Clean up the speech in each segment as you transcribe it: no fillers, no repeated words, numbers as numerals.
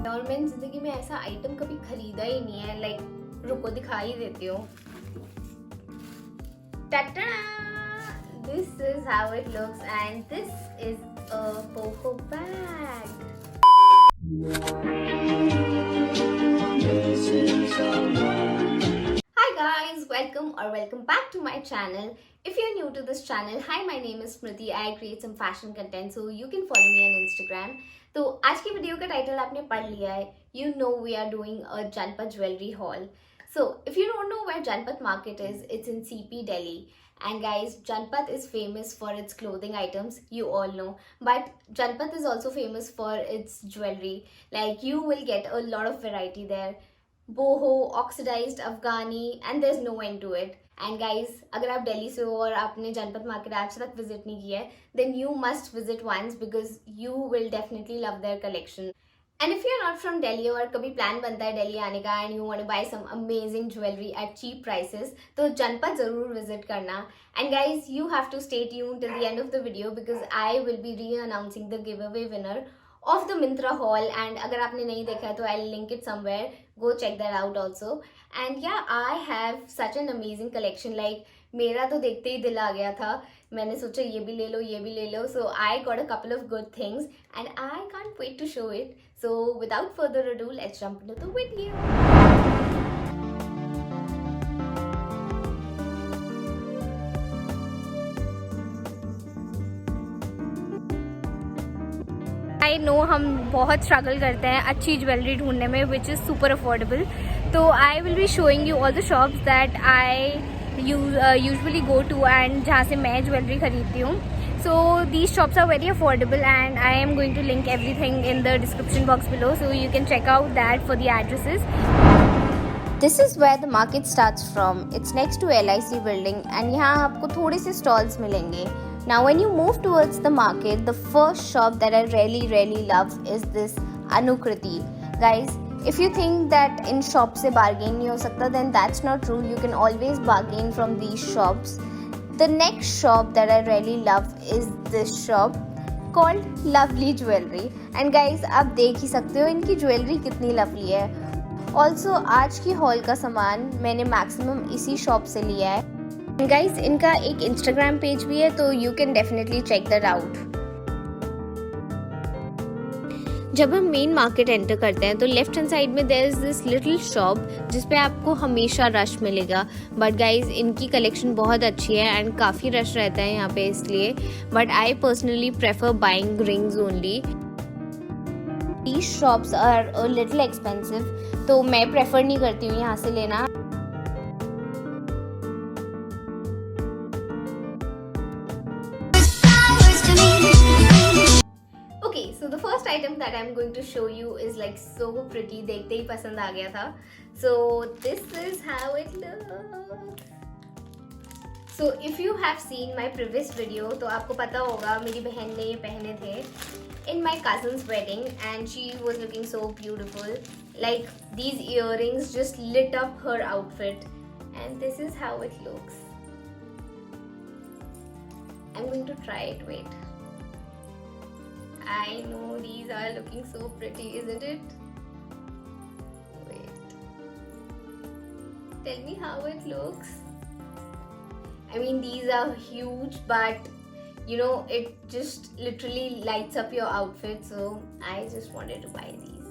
था और मैंने जिंदगी में ऐसा आइटम कभी खरीदा ही नहीं है. लाइक रुको दिखा ही देती हूँ. This is how it looks and this is a boho bag. Hi guys, welcome back to my channel. If you're new to this channel, hi, my name is Smriti. I create some fashion content, so you can follow me on Instagram. तो आज की video का title आपने पढ़ लिया है. You know we are doing a Janpat jewelry haul. So if you don't know where Janpat market is, it's in CP Delhi. And guys, Janpat is famous for its clothing items, you all know. But Janpat is also famous for its jewelry. Like you will get a lot of variety there. Boho, oxidised Afghani, and there is no end to it. And guys, अगर आप दिल्ली से हो और आपने जनपद market आज तक visit नहीं किया है, then you must visit once because you will definitely love their collection. And if you are not from Delhi और कभी प्लान बनता है दिल्ली आने का and you want to buy some amazing jewellery at cheap prices, तो जनपद जरूर विजिट करना. And guys, you have to stay tuned till the end of the video because I will be reannouncing the giveaway winner of the Myntra haul. And अगर आपने नहीं देखा है तो I'll link it somewhere, go check that out also. And yeah, I have such an amazing collection. Like मेरा तो देखते ही दिल आ गया था, मैंने सोचा ये भी ले लो ये भी ले लो. So I got a couple of good things and I can't wait to show it. So without further ado, let's jump into the video. I know हम बहुत स्ट्रगल करते हैं अच्छी ज्वेलरी ढूंढने में विच इज़ सुपर अफोर्डेबल. तो I will be showing you all the shops that I usually go to and जहाँ से मैं ज्वेलरी खरीदती हूँ. So these shops are very affordable and I am going to link everything in the description box below, so you can check out that for the addresses. This is where the market starts from. It's next to LIC building and यहाँ आपको थोड़े से stalls मिलेंगे. Now when you move towards the market, the first shop that I really love is this Anukriti. Guys, if you think that in shops se bargain nahi ho sakta, then that's not true. You can always bargain from these shops. The next shop that I really love is this shop called Lovely Jewelry. And guys, आप देख ही सकते हो इनकी jewellery कितनी lovely है. Also आज की hall का सामान मैंने मैक्सिमम इसी शॉप से लिया है. गाइज, इनका एक इंस्टाग्राम पेज भी है तो you can definitely check that out. जब हम मेन मार्केट एंटर करते हैं तो लेफ्ट हैंड साइड में there is this little shop जिसपे आपको हमेशा रश मिलेगा. बट गाइज, इनकी कलेक्शन बहुत अच्छी है एंड काफ़ी रश रहता है यहाँ पे इसलिए. But I personally prefer buying rings only. These shops are a little expensive, तो मैं प्रेफर नहीं करती हूँ यहाँ से लेना. So the first item that I'm going to show you is like so pretty. देखते ही पसंद आ गया था. So this is how it looks. So if you have seen my previous video, तो आपको पता होगा मेरी बहन ने ये पहने थे in my cousin's wedding and she was looking so beautiful. Like these earrings just lit up her outfit and this is how it looks. I'm going to try it. Wait. I know these are looking so pretty, isn't it? Wait. Tell me how it looks. I mean, these are huge, but you know, it just literally lights up your outfit. So I just wanted to buy these.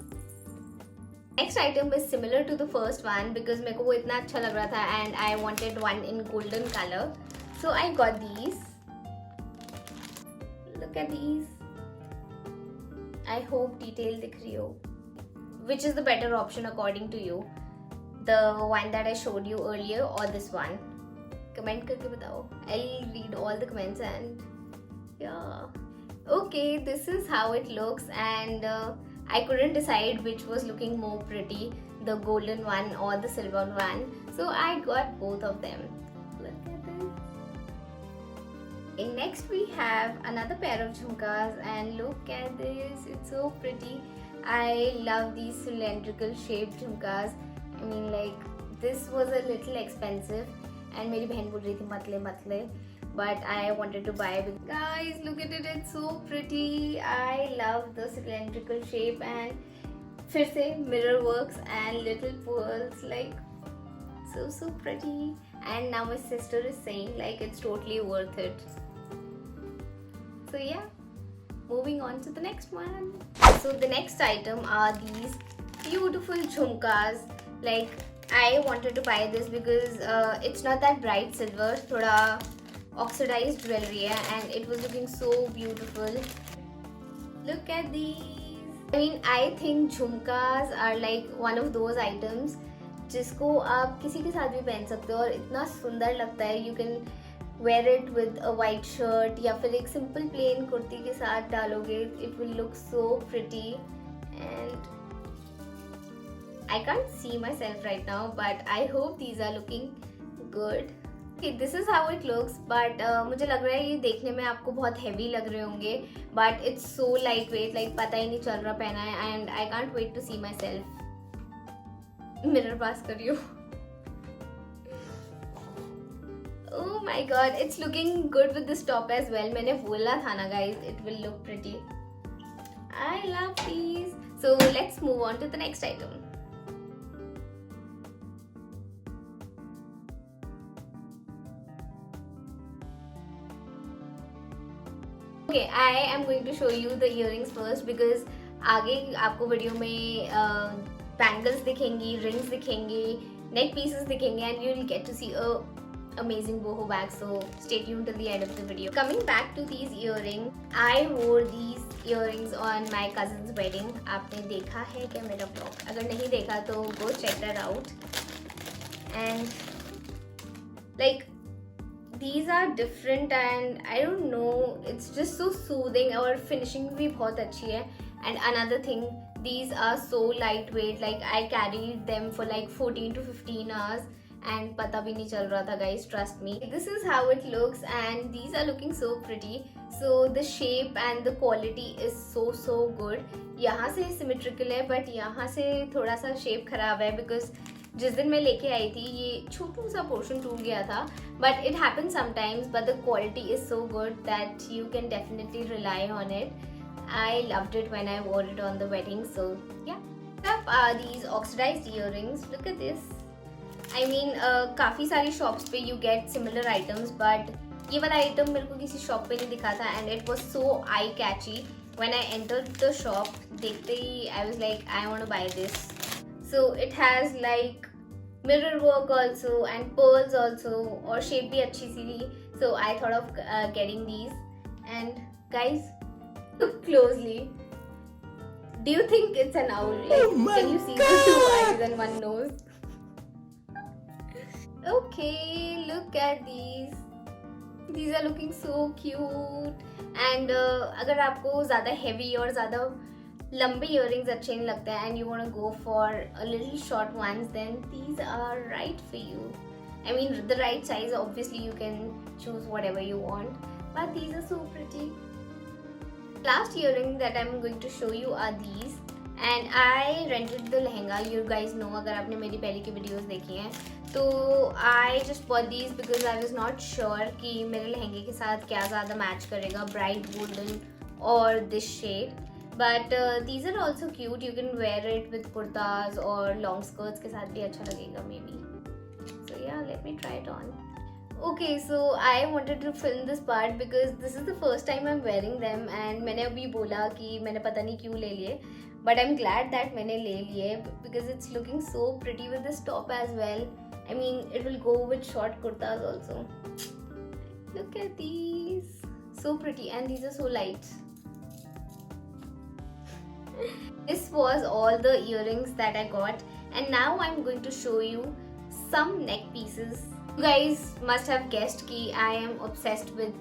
Next item is similar to the first one because मेरे को वो इतना अच्छा लग रहा था and I wanted one in golden color. So I got these. Look at these. I hope detail दिख रही हो. Which is the better option according to you? The one that I showed you earlier or this one? Comment करके बताओ. I'll read all the comments and yeah. Okay, this is how it looks and I couldn't decide which was looking more pretty, the golden one or the silver one. So I got both of them. Look at this. And next we have another pair of jhumkas and look at this, it's so pretty. I love these cylindrical shaped jhumkas. I mean, like this was a little expensive and मेरी बहन बोल रही थी मत ले, but I wanted to buy it. Guys, look at it, it's so pretty. I love the cylindrical shape and फिर से mirror works and little pearls, like so pretty. And now my sister is saying like it's totally worth it. So yeah, moving on to the next one. So the next item are these beautiful jhumkas. Like I wanted to buy this because it's not that bright silver, thoda oxidized jewelry hai, and it was looking so beautiful. Look at these. I mean, I think jhumkas are like one of those items जिसको आप किसी के साथ भी पहन सकते हो और इतना सुंदर लगता है. You can wear it with a white shirt या फिर एक simple plain कुर्ती के साथ डालोगे. It will look so pretty and I can't see myself right now, but I hope these are looking good. Okay, this is how it looks, but मुझे लग रहा है ये देखने में आपको बहुत heavy लग रहे होंगे, but it's so lightweight, like पता ही नहीं चल रहा पहना है, and I can't wait to see myself. Mirror pass करियो. Oh my god, it's looking good with this top as well. मैंने बोला था ना guys, it will look pretty. I love these. So let's move on to the next item. Okay, I am going to show you the earrings first because आगे आपको video में bangles दिखेंगी, rings दिखेंगे, नेक pieces दिखेंगे and you will get to see a amazing boho bag. So stay tuned till the end of the video. Coming back to these earrings, I wore these earrings on my cousin's wedding. आपने देखा है क्या मेरा vlog? अगर नहीं देखा तो go check that out. And like these are different and I don't know, it's just so soothing और finishing भी बहुत अच्छी है. And another thing, these are so lightweight, like I carried them for like 14 to 15 hours and पता भी नहीं चल रहा था guys, trust me. This is how it looks and these are looking so pretty. So the shape and the quality is so good. यहाँ से symmetrical है but यहाँ से थोड़ा सा shape खराब है because जिस दिन मैं लेके आई थी ये छोटू सा पोर्शन टूट गया था. But it happens sometimes, but the quality is so good that you can definitely rely on it. I loved it when I wore it on the wedding. So yeah. Next up are these oxidized earrings. Look at this. I mean, काफ़ी सारी shops पे you get similar items, but ये वाला item मेरे को किसी shop पे नहीं दिखा था and it was so eye catchy. When I entered the shop, देखते ही I was like, I want to buy this. So it has like mirror work also and pearls also और shape भी अच्छी सी थी. So I thought of getting these. And guys, look closely. Do you think it's an owl? Like, can you see the two eyes and one nose? Okay, look at these. These are looking so cute. And अगर आपको ज़्यादा heavy और ज़्यादा लंबे earrings अच्छे नहीं लगते हैं and you want to go for a little short ones, then these are right for you. I mean, the right size, obviously you can choose whatever you want, but these are so pretty. Last earring that I'm going to show you are these. And I rented the lehenga. You guys know अगर आपने मेरी पहले की videos देखी हैं तो I just bought these because I was not sure कि मेरे लहंगे के साथ क्या ज़्यादा मैच करेगा, bright golden or this shade. But these are also cute. You can wear it with kurtas or long skirts के साथ भी अच्छा लगेगा maybe. So yeah, let me try it on. Okay, so I wanted to film this part because this is the first time I'm wearing them and मैंने अभी बोला कि मैंने पता नहीं क्यों ले लिए, but I'm glad that मैंने ले लिए because it's looking so pretty with this top as well. I mean, it will go with short kurtas also. Look at these, so pretty, and these are so light. This was all the earrings that I got, and now I'm going to show you some neck pieces. You guys must have guessed कि I am obsessed with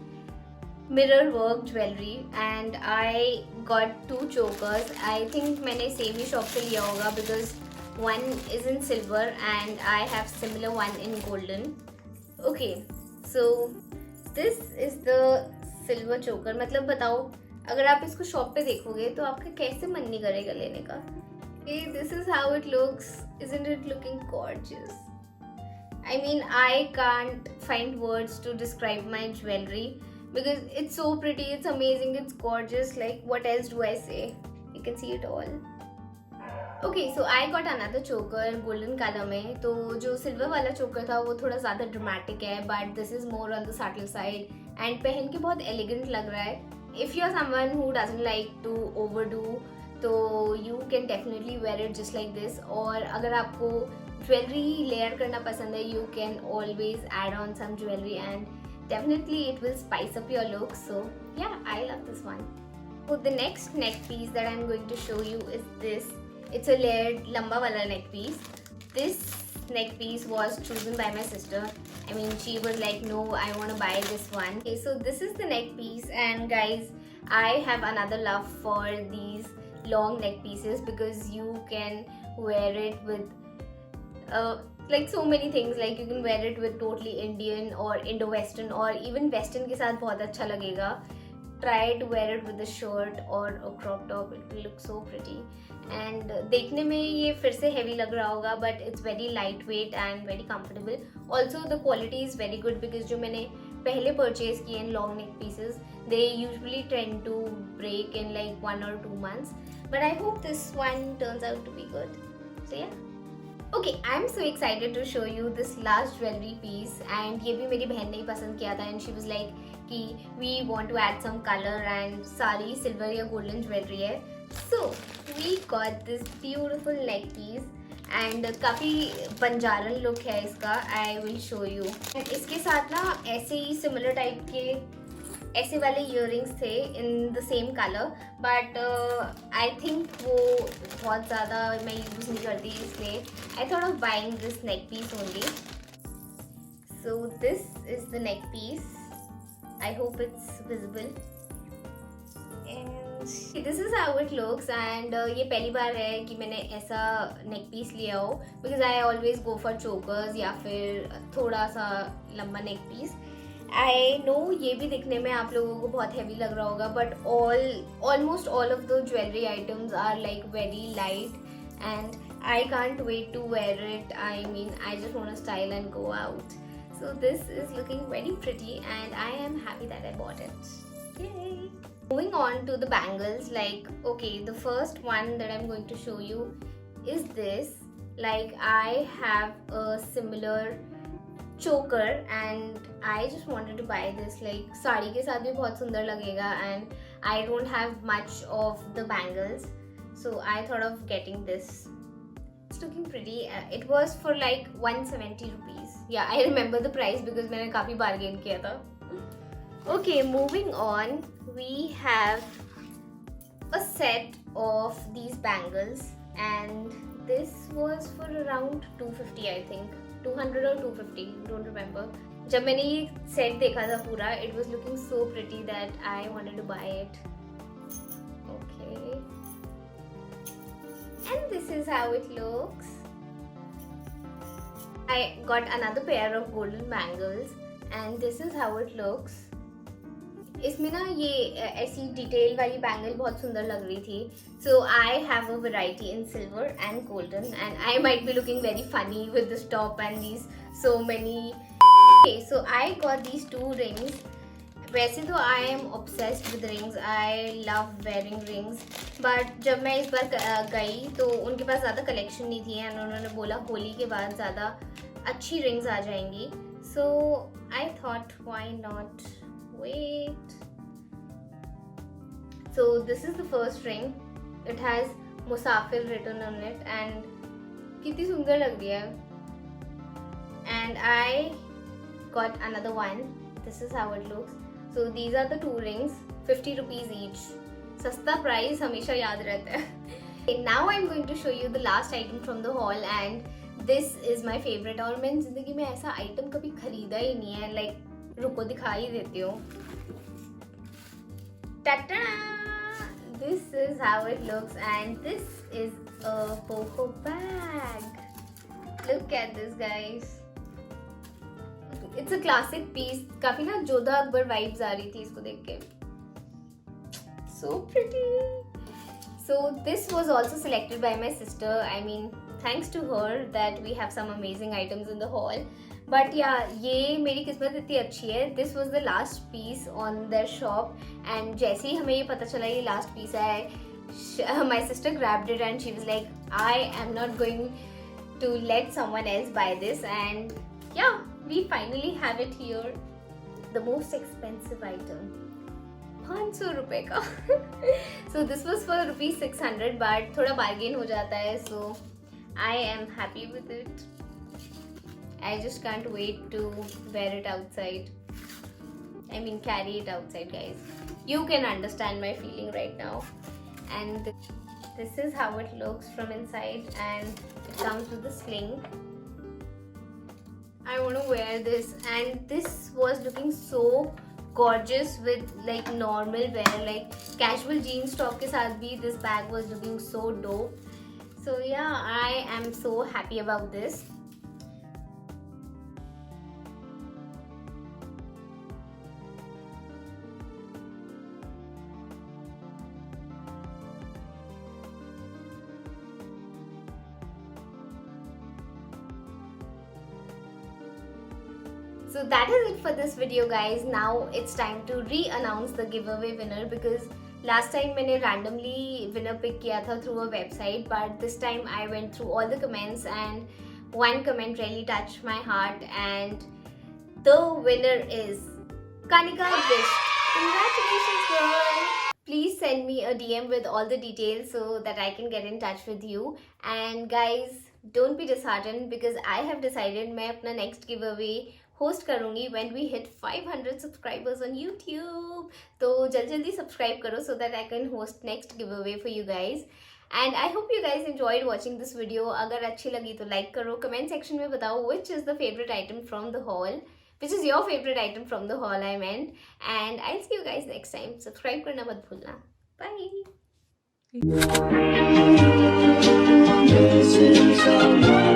mirror work jewelry and I got two chokers. I think मैंने same ही shop से लिया होगा because one is in silver and I have similar one in golden. Okay, so this is the silver choker. मतलब बताओ अगर आप इसको shop पे देखोगे तो आपका कैसे मन नहीं करेगा लेने का. Okay, this is how it looks. Isn't it looking gorgeous? I mean, I can't find words to describe my jewelry because it's so pretty, it's amazing, it's gorgeous. Like, what else do I say? You can see it all. Okay so I got another चोकर golden colour में. तो जो silver वाला चोकर था वो थोड़ा ज़्यादा ड्रामेटिक है, but this is more on the subtle side and पहन के बहुत एलिगेंट लग रहा है. If you are someone who doesn't like to overdo तो you can definitely wear it just like this. और अगर आपको ज्वेलरी लेयर करना पसंद है, you can always add on some jewellery and definitely it will spice up your look. So yeah, I love this one. So the next neck piece that I'm going to show you is this. It's a layered lamba wala neck piece. This neck piece was chosen by my sister. I mean, she was like, no, I want to buy this one. Okay, so this is the neck piece, and guys, I have another love for these long neck pieces because you can wear it with like so many things. Like you can wear it with totally Indian or Indo-Western or even Western के साथ बहुत अच्छा लगेगा. Try to wear it with a shirt or a crop top. It will look so pretty. And देखने में ये फिर से heavy लग रहा होगा, but it's very lightweight and very comfortable. Also the quality is very good because जो मैंने पहले purchase किए हैं long neck pieces, they usually tend to break in like 1 or 2 months. But I hope this one turns out to be good. So yeah. Okay, I'm so excited to show you this last jewelry piece. And ये भी मेरी बहन ने ही पसंद किया था and she was like कि we want to add some color and सारी silver या golden jewelry है. So we got this beautiful neck piece and काफ़ी बंजारन look है इसका. I will show you. And इसके साथ ना ऐसे ही similar type के ऐसे वाले इयररिंग्स थे in the same colour, but I think वो बहुत ज़्यादा मैं यूज़ नहीं करती, इसलिए I thought of buying this neck piece only. So this is the neck piece. I hope it's visible and this is how it looks. And ये पहली बार है कि मैंने ऐसा नेक पीस लिया हो, because I always go for chokers या फिर थोड़ा सा लंबा नेक पीस. आई नो ये भी दिखने में आप लोगों को बहुत हैवी लग रहा होगा, but almost all of the jewellery items are like very light and I can't wait to wear it. I mean I just want to style and go out. So this is looking very pretty and I am happy that I bought it. Yay! Moving on to the bangles, like okay, the first one that I'm going to show you is this. Like I have a similar choker and I just wanted to buy this. Like sari के साथ भी बहुत सुंदर लगेगा and I don't have much of the bangles, so I thought of getting this. It's looking pretty. It was for like 170 rupees. Yeah, I remember the price because मैंने काफी bargain किया था. Okay, moving on, we have a set of these bangles and this was for around 250 I think. 200 or 250, don't remember. जब मैंने ये set देखा था पूरा, it was looking so pretty that I wanted to buy it. Okay. And this is how it looks. I got another pair of golden bangles and this is how it looks. इसमें ना ये ऐसी detail वाली bangle बहुत सुंदर लग रही थी. So I have a variety in silver and golden and I might be looking very funny with this top and these so many. So I got these 2 rings. वैसे तो I am obsessed with rings. I love wearing rings, but जब मैं इस बार गई तो उनके पास ज़्यादा collection नहीं थी एंड उन्होंने बोला होली के बाद ज़्यादा अच्छी रिंग्स आ जाएंगी. So I thought why not. Wait. So this is the first ring. It has Musafir written on it and कितनी सुंदर लग रही है. And I got another one. This is how it looks. So these are the 2 rings, 50 rupees each. सस्ता price हमेशा याद रहता है. Now I'm going to show you the last item from the haul and this is my favorite. और मैंने जिंदगी में ऐसा आइटम कभी खरीदा ही नहीं है. Like रुको दिखा ही देती हूँ. Ta-da! This is how it looks and this is a boho bag. Look at this, guys. It's a classic piece. काफी ना जोधा अकबर vibes आ रही थी इसको देख के. So pretty. So this was also selected by my sister. I mean, thanks to her that we have some amazing items in the haul. But या ये मेरी किस्मत इतनी अच्छी है. This was the last piece on their shop and जैसे ही हमें ये पता चला ये लास्ट पीस है, my sister grabbed it and she was like, I am not going to let someone else buy this. And yeah, we finally have it here. The most expensive item, 500 रुपए का. So this was for rupees 600, but थोड़ा bargain हो जाता है. So I am happy with it. I just can't wait to wear it outside. I mean, carry it outside, guys. You can understand my feeling right now. And this is how it looks from inside, and it comes with a sling. I want to wear this, and this was looking so gorgeous with like normal wear, like casual jeans top के साथ भी this bag was looking so dope. So yeah, I am so happy about this. So that is it for this video, guys. Now it's time to re-announce the giveaway winner, because last time मैंने randomly winner pick किया था through a website, but this time I went through all the comments and one comment really touched my heart, and the winner is Kanika Bish. Congratulations, girl! Please send me a DM with all the details so that I can get in touch with you. And guys, don't be disheartened, because I have decided मैं अपना next giveaway host करूँगी when we hit 500 subscribers on YouTube. तो जल्दी subscribe करो so that I can host next giveaway for you guys. And I hope you guys enjoyed watching this video. अगर अच्छी लगी तो like करो, comment section में बताओ which is the favorite item from the haul, which is your favorite item from the haul, I meant. And I'll see you guys next time. Subscribe करना मत भूलना. Bye.